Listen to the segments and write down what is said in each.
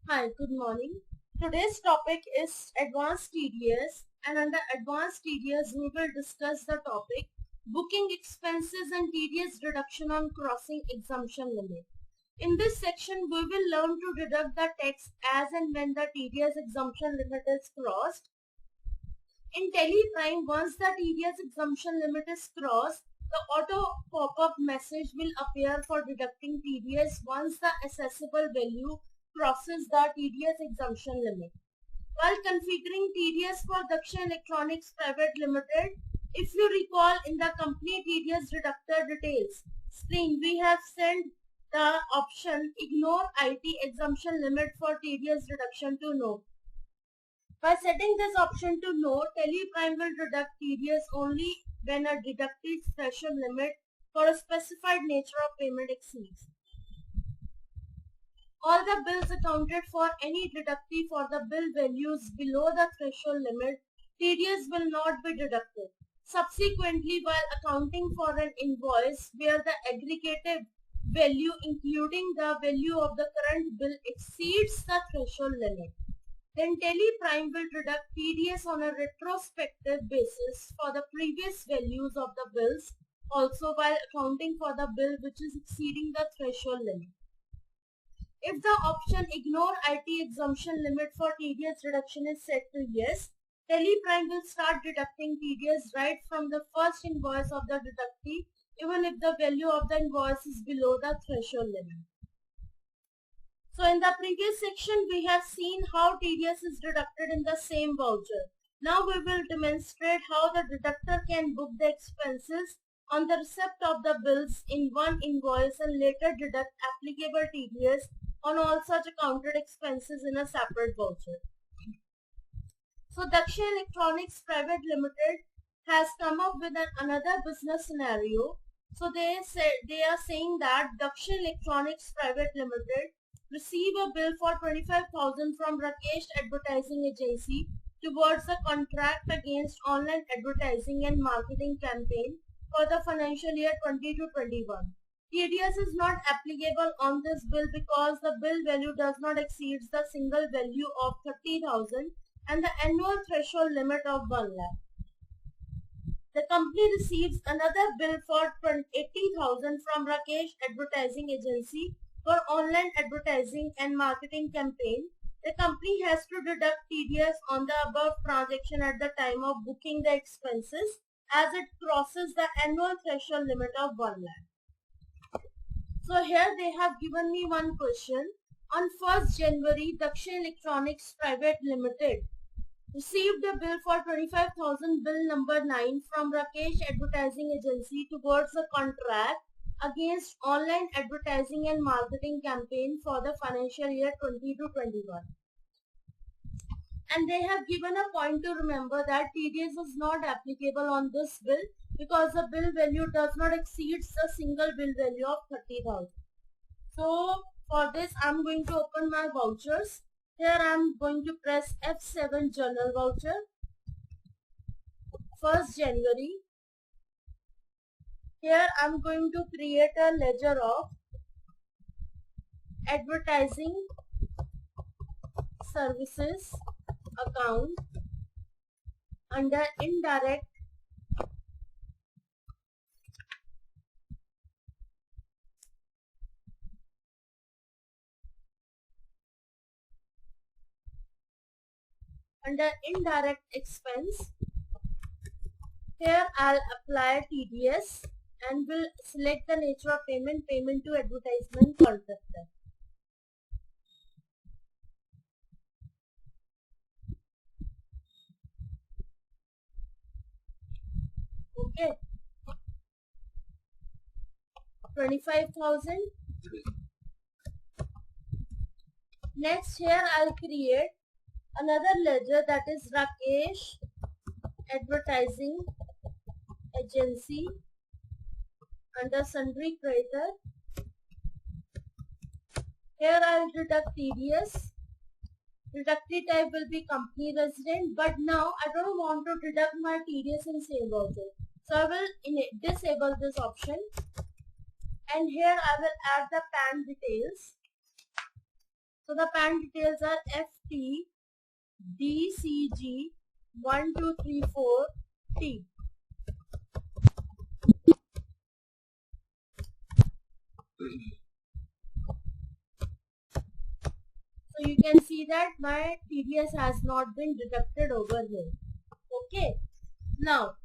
Hi, good morning. Today's topic is Advanced TDS, and under Advanced TDS we will discuss the topic Booking Expenses and TDS Deduction on Crossing Exemption Limit. In this section we will learn to deduct the tax as and when the TDS exemption limit is crossed. In TelePrime, once the TDS exemption limit is crossed, the auto pop-up message will appear for deducting TDS once the assessable value crosses the TDS exemption limit. While configuring TDS for Daksha Electronics Private Limited, if you recall in the company TDS deductor details screen, we have sent the option Ignore IT exemption limit for TDS deduction to no. By setting this option to no, TelePrime will deduct TDS only when a deducted threshold limit for a specified nature of payment exceeds. All the bills accounted for any deductive for the bill values below the threshold limit, TDS will not be deducted. Subsequently, while accounting for an invoice where the aggregated value including the value of the current bill exceeds the threshold limit, then TelePrime will deduct TDS on a retrospective basis for the previous values of the bills, also while accounting for the bill which is exceeding the threshold limit. If the option Ignore IT exemption limit for TDS reduction is set to yes, TelePrime will start deducting TDS right from the first invoice of the deductee, even if the value of the invoice is below the threshold limit. So in the previous section, we have seen how TDS is deducted in the same voucher. Now we will demonstrate how the deductor can book the expenses on the receipt of the bills in one invoice and later deduct applicable TDS on all such accounted expenses in a separate voucher. So Daksha Electronics Private Limited has come up with another business scenario. So they are saying that Daksha Electronics Private Limited receive a bill for 25,000 from Rakesh Advertising Agency towards a contract against online advertising and marketing campaign for the financial year 20-21. TDS is not applicable on this bill because the bill value does not exceed the single value of 30,000 and the annual threshold limit of 1 lakh. The company receives another bill for 80,000 from Rakesh Advertising Agency for online advertising and marketing campaign. The company has to deduct TDS on the above transaction at the time of booking the expenses as it crosses the annual threshold limit of 1 lakh. So here they have given me one question. On 1st January, Daksha Electronics Private Limited received a bill for 25,000 bill number 9 from Rakesh Advertising Agency towards a contract against online advertising and marketing campaign for the financial year 20-21. And they have given a point to remember that TDS is not applicable on this bill because the bill value does not exceed the single bill value of 30,000. So for this I'm going to open my vouchers. Here I'm going to press F7 journal voucher. 1st January. Here I'm going to create a ledger of advertising services account under indirect expense. Here I'll apply TDS and will select the nature of payment to advertisement contractor. Okay, 25,000. Next here I'll create another ledger that is Rakesh Advertising Agency under sundry creditor. Here I'll deduct TDS. Deducted type will be company resident, but now I don't want to deduct my TDS in same voucher. So I will disable this option, and here I will add the PAN details. So the PAN details are FT DCG 1234T. So you can see that my TDS has not been deducted over here. Okay. Now,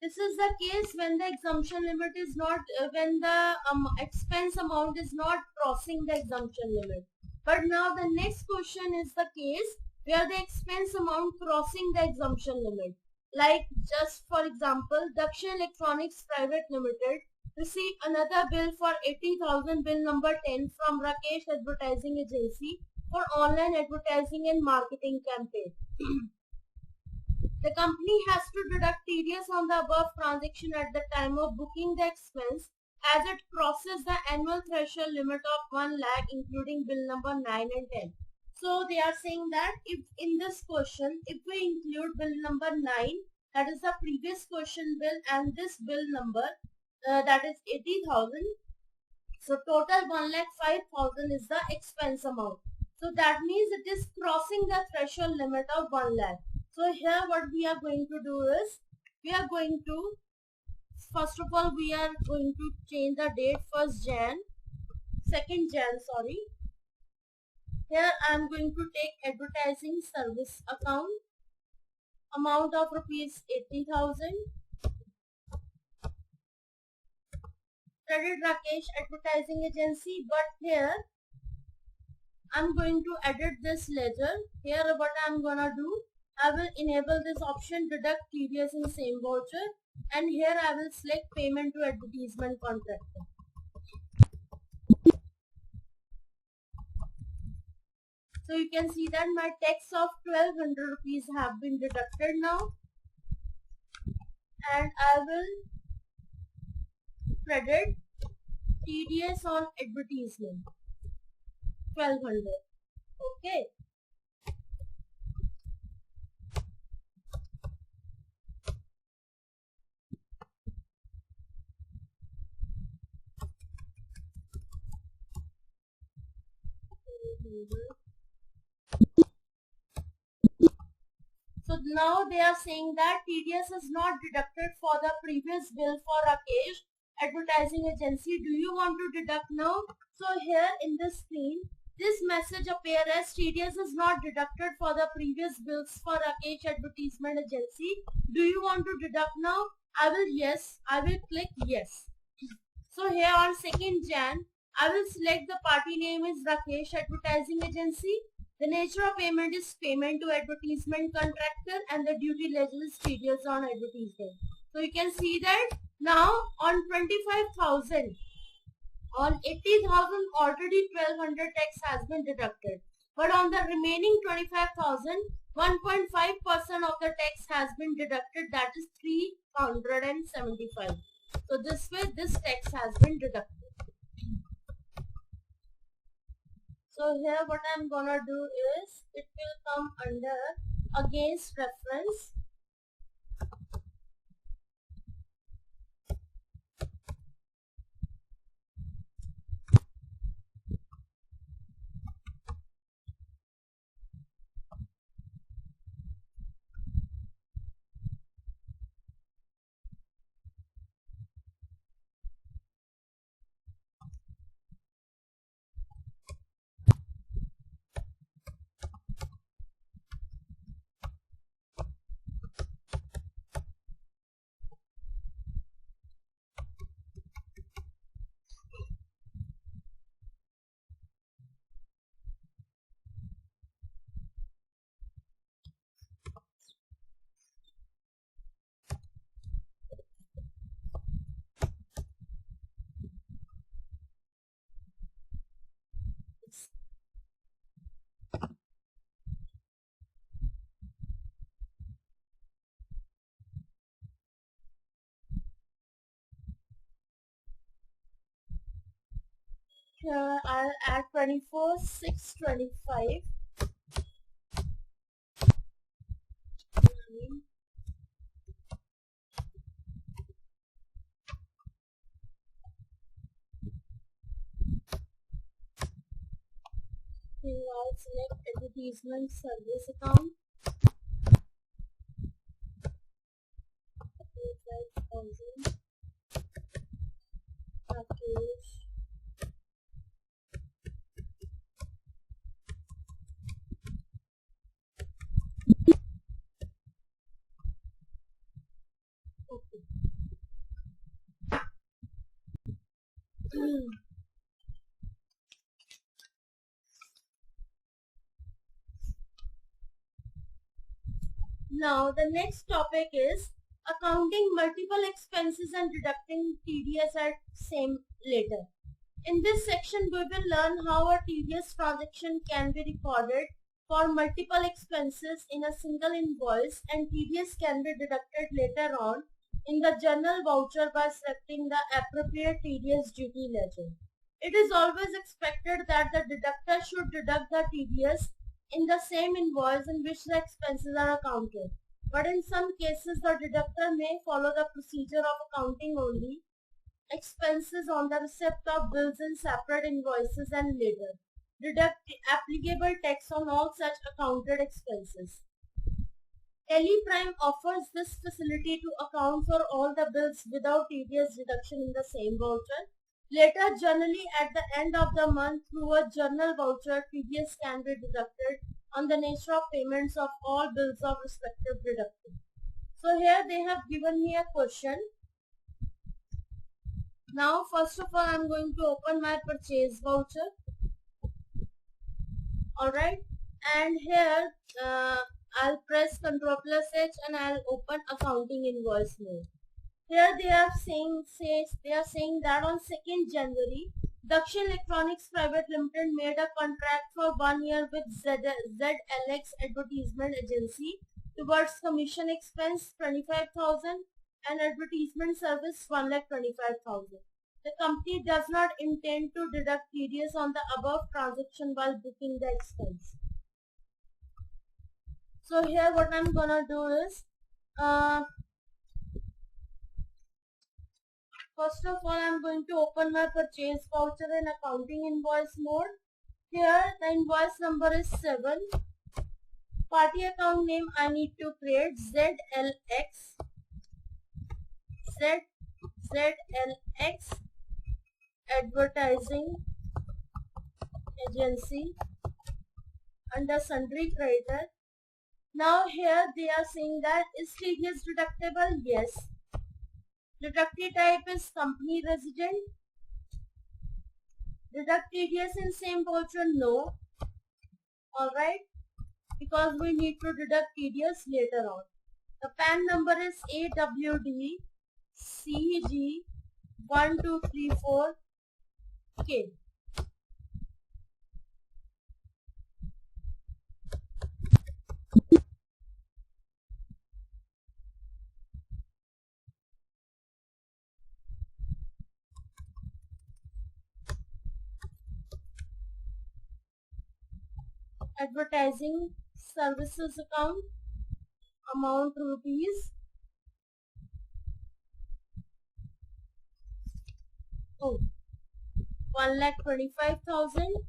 this is the case when the exemption limit is not, when the expense amount is not crossing the exemption limit. But now the next question is the case where the expense amount crossing the exemption limit. Like just for example, Dakshin Electronics Private Limited received another bill for 80,000, bill number 10 from Rakesh Advertising Agency for online advertising and marketing campaign. The company has to deduct TDS on the above transaction at the time of booking the expense as it crosses the annual threshold limit of 1 lakh including bill number 9 and 10. So they are saying that if in this question, if we include bill number 9, that is the previous question bill, and this bill number that is 80,000, so total 1,05,000 is the expense amount. So that means it is crossing the threshold limit of 1 lakh. So here what we are going to do is, we are going to, first of all we are going to change the date 1st Jan, 2nd Jan, sorry. Here I am going to take advertising service account, amount of rupees 80,000. Credit Rakesh Advertising Agency, but here I'm going to edit this later. Here what I'm gonna do, I will enable this option deduct TDS in same voucher, and here I will select payment to advertisement contractor. So you can see that my tax of 1200 rupees have been deducted now, and I will credit TDS on advertisement 1200. Okay. So now they are saying that TDS is not deducted for the previous bill for Rakesh Advertising Agency. Do you want to deduct now? So here in the screen, this message appear as TDS is not deducted for the previous bills for Rakesh Advertisement Agency. Do you want to deduct now? I will yes. I will click yes. So here on 2nd Jan, I will select the party name is Rakesh Advertising Agency. The nature of payment is payment to advertisement contractor, and the duty ledger is TDS on advertisement. So you can see that now on 25,000, on 80,000 already 1200 tax has been deducted. But on the remaining 25,000, 1.5% of the tax has been deducted, that is 375. So this way this tax has been deducted. So here what I am gonna do is, it will come under against reference. Here I'll add 24,625. thing, I'll select advertisement service account. 5,000 package. Okay. Now the next topic is accounting multiple expenses and deducting TDS at same later. In this section we will learn how a TDS transaction can be recorded for multiple expenses in a single invoice, and TDS can be deducted later on in the journal voucher by selecting the appropriate TDS duty ledger. It is always expected that the deductor should deduct the TDS in the same invoice in which the expenses are accounted. But in some cases, the deductor may follow the procedure of accounting only expenses on the receipt of bills in separate invoices and later deduct applicable tax on all such accounted expenses. TelePrime offers this facility to account for all the bills without TDS deduction in the same voucher. Later, generally at the end of the month, through a journal voucher, TDS can be deducted on the nature of payments of all bills of respective deducted. So here they have given me a question. Now first of all I am going to open my purchase voucher. Alright, and here I'll press Ctrl plus H and I'll open accounting invoice mode. Here they are saying that on 2nd January, Dakshin Electronics Private Limited made a contract for 1 year with ZLX Advertisement Agency towards commission expense 25,000 and advertisement service 1,25,000. The company does not intend to deduct TDS on the above transaction while booking the expense. So here what I'm gonna do is first of all, I'm going to open my purchase voucher in accounting invoice mode. Here the invoice number is 7. Party account name I need to create ZLX Advertising Agency under sundry creditor. Now here they are saying that is TDS deductible? Yes. Deducted type is company resident. Deduct TDS in same voucher? No. Alright, because we need to deduct TDS later on. The PAN number is AWD CG 1234K. Advertising services account, amount rupees. Oh, 1,25,000.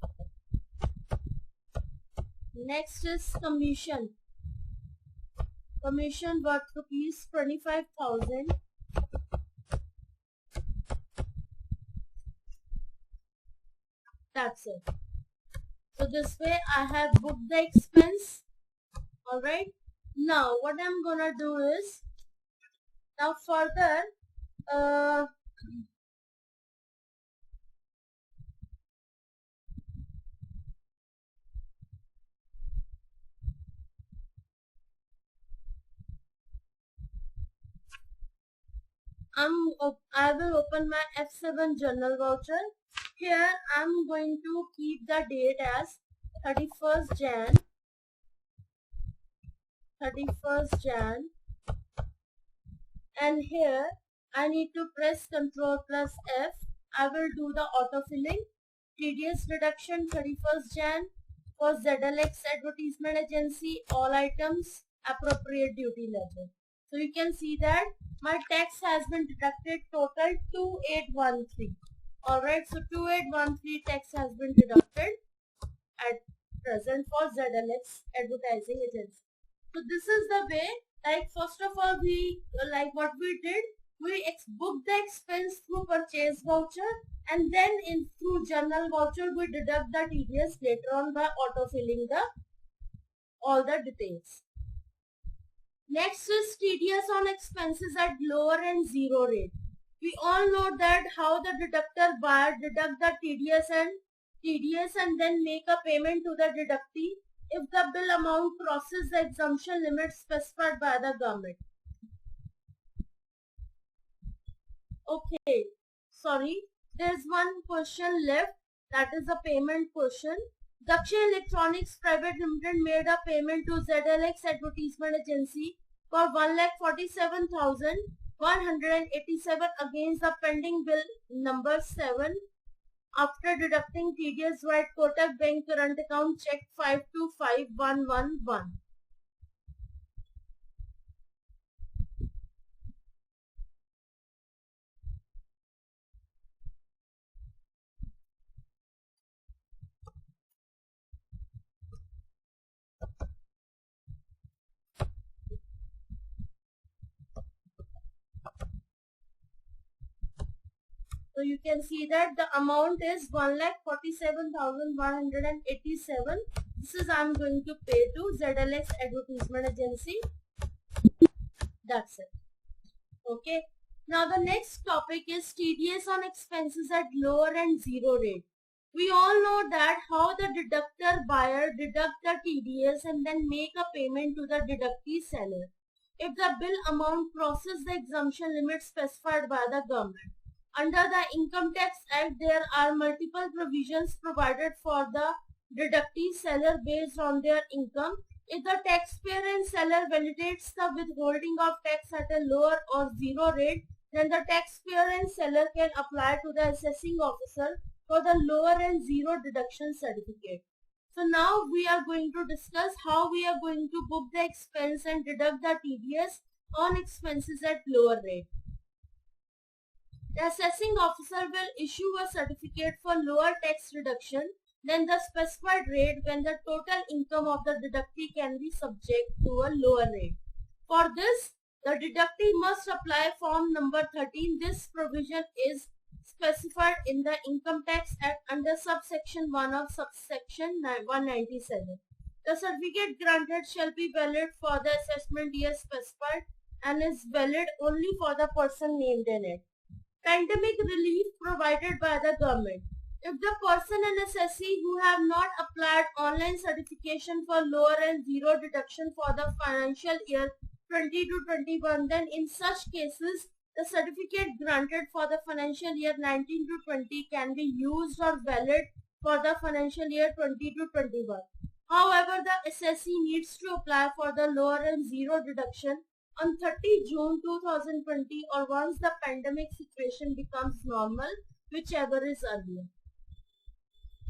Next is commission. Commission worth rupees 25,000. That's it. So this way I have booked the expense. Alright. Now what I'm gonna do is, now further I will open my F7 journal voucher. Here I'm going to keep the date as 31st Jan, and here I need to press Ctrl plus F. I will do the auto filling. TDS reduction 31st Jan for ZLX Advertisement Agency, all items, appropriate duty ledger. So you can see that my tax has been deducted, total 2813. Alright, so 2813 tax has been deducted at present for ZLX advertising agency. So this is the way, like first of all we, like what we did, we booked the expense through purchase voucher, and then through journal voucher we deduct the TDS later on by auto-filling all the details. Next is TDS on expenses at lower and zero rate. We all know that how the deductor buyer deduct the TDS and then make a payment to the deductee if the bill amount crosses the exemption limit specified by the government. Okay, sorry, there's one question left, that is a payment question. Deducted Electronics Private Limited made a payment to ZLX Advertisement Agency for 1,47,187 against the pending bill number 7 after deducting TDS by Kotak Bank current account check 525111. So you can see that the amount is 1,47,187. This is I'm going to pay to ZLX Advertisement Agency. That's it. Okay. Now the next topic is TDS on expenses at lower and zero rate. We all know that how the deductor buyer deduct the TDS and then make a payment to the deductee seller if the bill amount crosses the exemption limit specified by the government. Under the Income Tax Act, there are multiple provisions provided for the deductee seller based on their income. If the taxpayer and seller validates the withholding of tax at a lower or zero rate, then the taxpayer and seller can apply to the assessing officer for the lower and zero deduction certificate. So now we are going to discuss how we are going to book the expense and deduct the TDS on expenses at lower rate. The assessing officer will issue a certificate for lower tax reduction than the specified rate when the total income of the deductee can be subject to a lower rate. For this, the deductee must apply form number 13. This provision is specified in the Income Tax Act under subsection 1 of subsection 197. The certificate granted shall be valid for the assessment year specified and is valid only for the person named in it. Pandemic relief provided by the government. If the person and assessee who have not applied online certification for lower and zero deduction for the financial year 20 to 21, then in such cases, the certificate granted for the financial year 19 to 20 can be used or valid for the financial year 20 to 21. However, the assessee needs to apply for the lower and zero deduction on 30 June 2020 or once the pandemic situation becomes normal, whichever is earlier.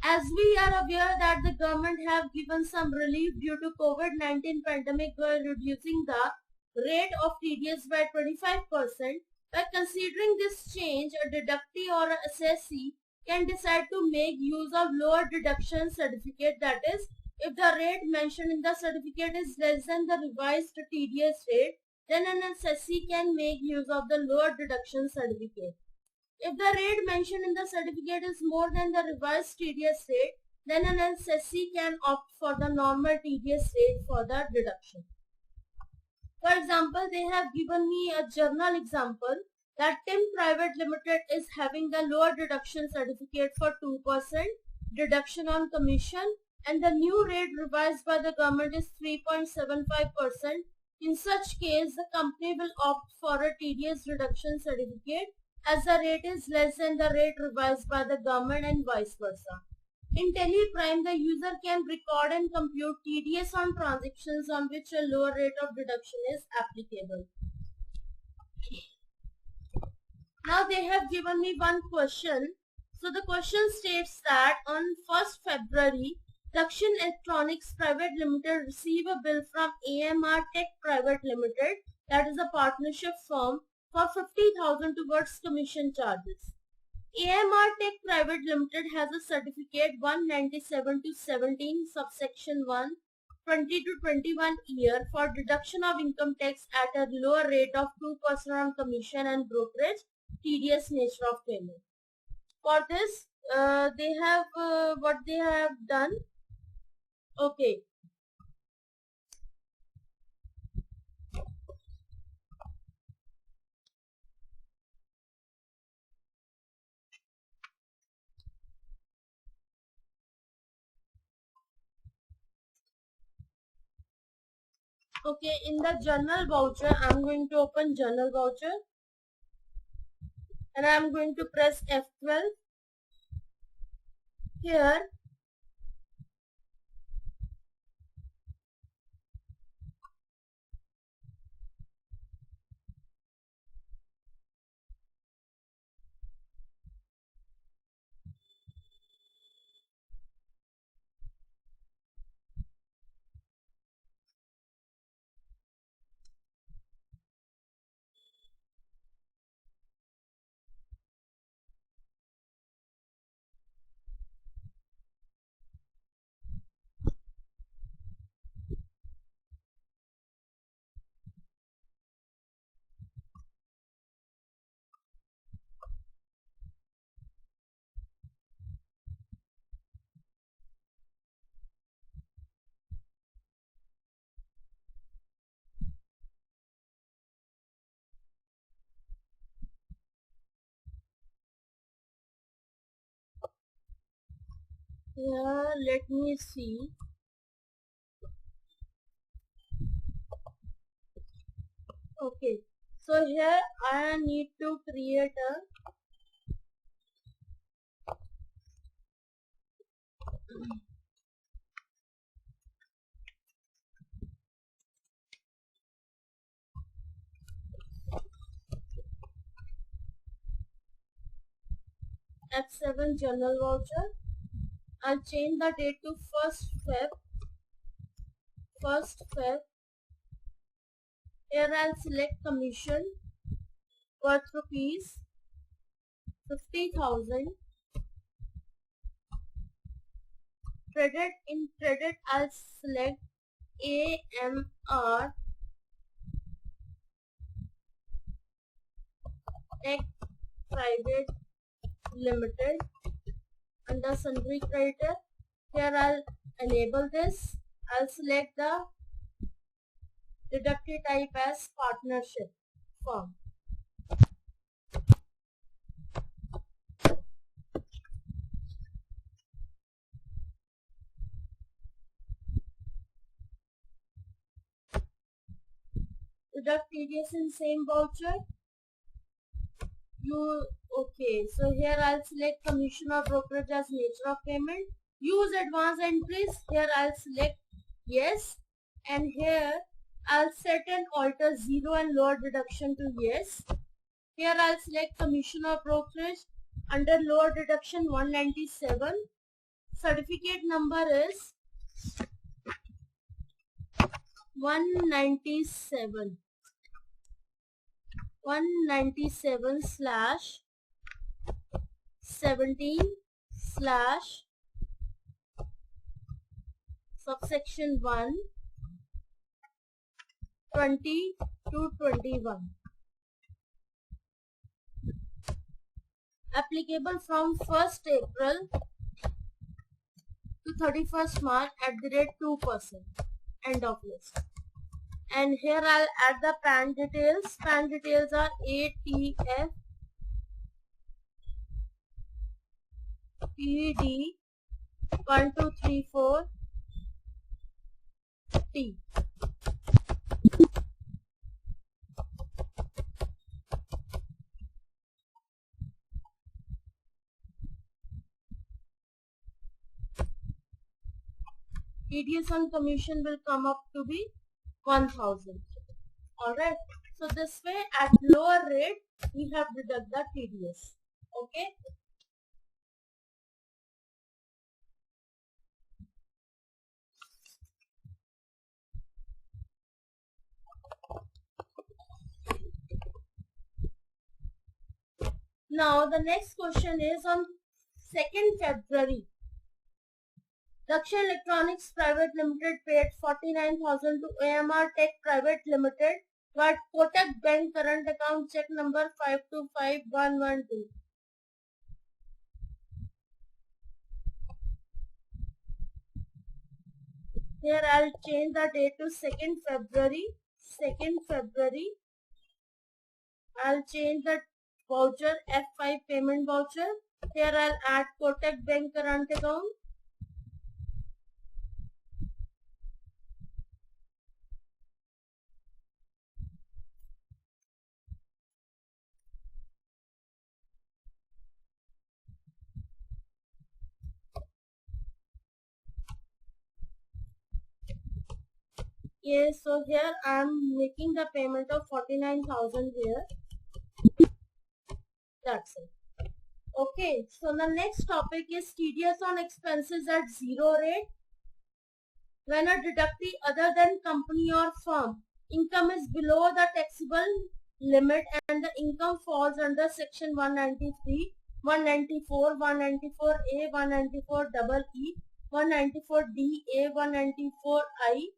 As we are aware that the government have given some relief due to COVID-19 pandemic by reducing the rate of TDS by 25%, by considering this change, a deductee or an assessee can decide to make use of lower deduction certificate, that is, if the rate mentioned in the certificate is less than the revised TDS rate, then an assessee can make use of the lower deduction certificate. If the rate mentioned in the certificate is more than the revised TDS rate, then an assessee can opt for the normal TDS rate for the deduction. For example, they have given me a journal example that Tim Private Limited is having the lower deduction certificate for 2% deduction on commission, and the new rate revised by the government is 3.75%. In such case, the company will opt for a TDS reduction certificate as the rate is less than the rate revised by the government and vice versa. In TelePrime, the user can record and compute TDS on transactions on which a lower rate of deduction is applicable. Now they have given me one question. So the question states that on 1st February, Deducted Electronics Private Limited received a bill from AMR Tech Private Limited, that is a partnership firm, for 50,000 towards commission charges. AMR Tech Private Limited has a certificate 197 to 17 subsection 1 20 to 21 year for deduction of income tax at a lower rate of 2% on commission and brokerage TDS nature of payment. For this they have what they have done. Okay. Okay, in the journal voucher, I'm going to open journal voucher and I'm going to press F12. Here, let me see. Okay, so here I need to create a F7 journal voucher. I'll change the date to 1st Feb. 1st Feb. Here I'll select commission worth rupees 50,000. Credit, in credit I'll select AMR Tech Private Limited under sundry creditor. Here I'll enable this. I'll select the deducted type as partnership firm. Deduct TDS in same voucher. Okay, so here I'll select commission or brokerage as nature of payment. Use advance entries. Here I'll select yes, and here I'll set and alter 0 and lower deduction to yes. Here I'll select commission or brokerage under lower deduction 197. Certificate number is 197. 197 slash 17 slash subsection 1 20 to 21. Applicable from 1st April to 31st March at the rate 2%. End of list. And here I'll add the PAN details. PAN details are ATF PD 1234 T. TDS on commission will come up to be 1000. Alright. So this way at lower rate we have deduct the TDS. Okay. Now the next question is on 2nd February. Dakshin Electronics Private Limited paid 49,000 to AMR Tech Private Limited, but Kotak Bank current account check number 525112. Here I'll change the date to 2nd February. 2nd February. I'll change the voucher F5 payment voucher. Here I'll add Kotak Bank current account. Yes, so here I am making the payment of 49,000 here. That's it. Okay, so the next topic is TDS on expenses at zero rate. When a deductee other than company or firm income is below the taxable limit and the income falls under section 193, 194, 194A, 194EE, 194DA, 194I,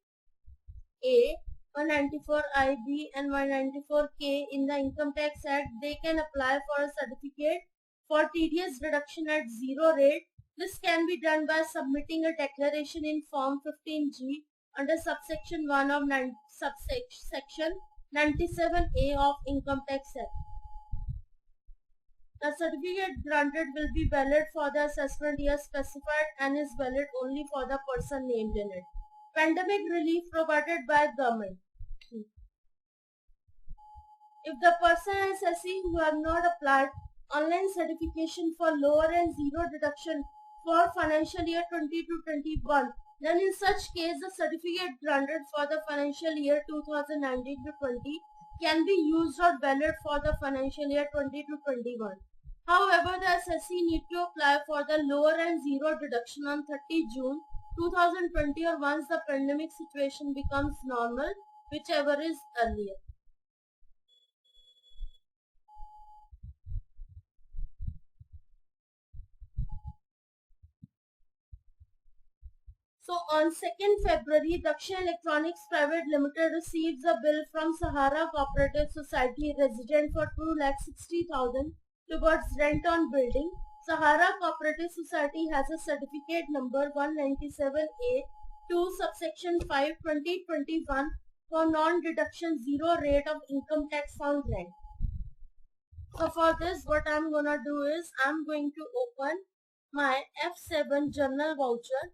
194IB and 194K in the Income Tax Act, they can apply for a certificate for TDS reduction at zero rate. This can be done by submitting a declaration in Form 15G under subsection 1 of subsection 97A of Income Tax Act. The certificate granted will be valid for the assessment year specified and is valid only for the person named in it. Pandemic relief provided by government. If the person and assessee who have not applied online certification for lower and zero deduction for financial year 20-21, then in such case the certificate granted for the financial year 2019-20 can be used or valid for the financial year 20-21. However, the assessee need to apply for the lower and zero deduction on 30 June 2020 or once the pandemic situation becomes normal, whichever is earlier. So on 2nd February, Dakshin Electronics Private Limited receives a bill from Sahara Cooperative Society resident for 2,60,000 towards rent on building. Sahara Cooperative Society has a certificate number 197A 2 subsection 5 2021 for non-deduction zero rate of income tax on rent. So for this what I'm gonna do is I'm going to open my F7 journal voucher,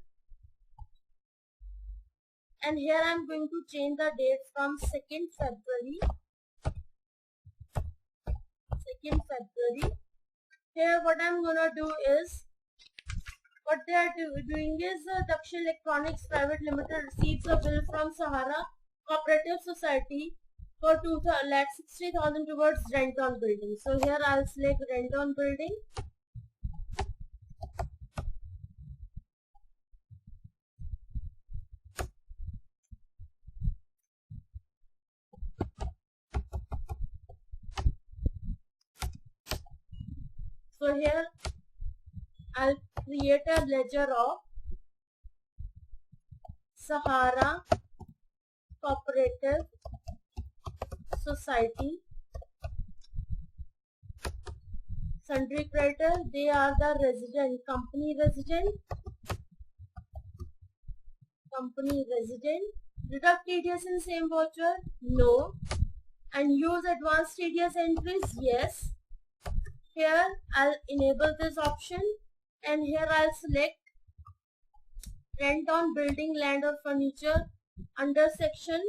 and here I'm going to change the date from 2nd February. 2nd February. Here what I'm gonna do is, what they are doing is Dakshin Electronics Private Limited receives a bill from Sahara Cooperative Society for 2,60,000 towards rent on building. So here I'll select rent on building. So here I'll create a ledger of Sahara Cooperative Society. Sundry creditor, they are the resident, company resident. Deduct TDS in same voucher? No. And use advanced TDS entries? Yes. Here I'll enable this option, and here I'll select rent on building, land or furniture under section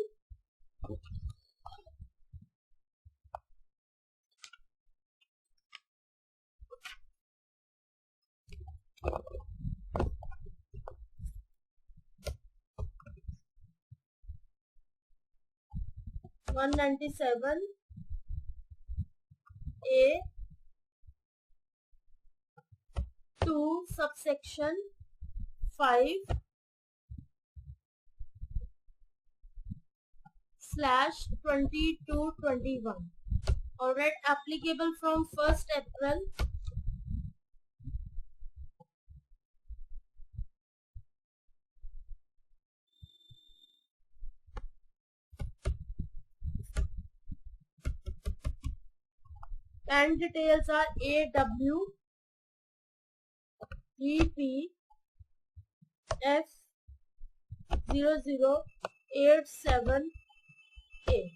197 A 2 subsection 5 /2221. Alright, applicable from 1st April. And details are AW 3P F0087A.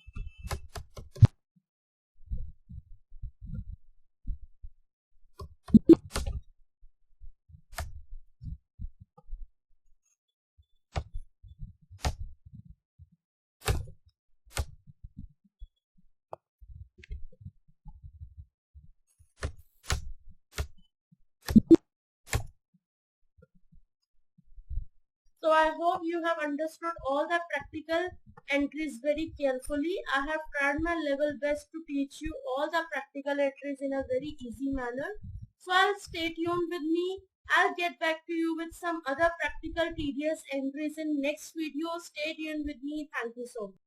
So I hope you have understood all the practical entries very carefully. I have tried my level best to teach you all the practical entries in a very easy manner. So I'll stay tuned with me. I'll get back to you with some other practical TDS entries in next video. Stay tuned with me. Thank you so much.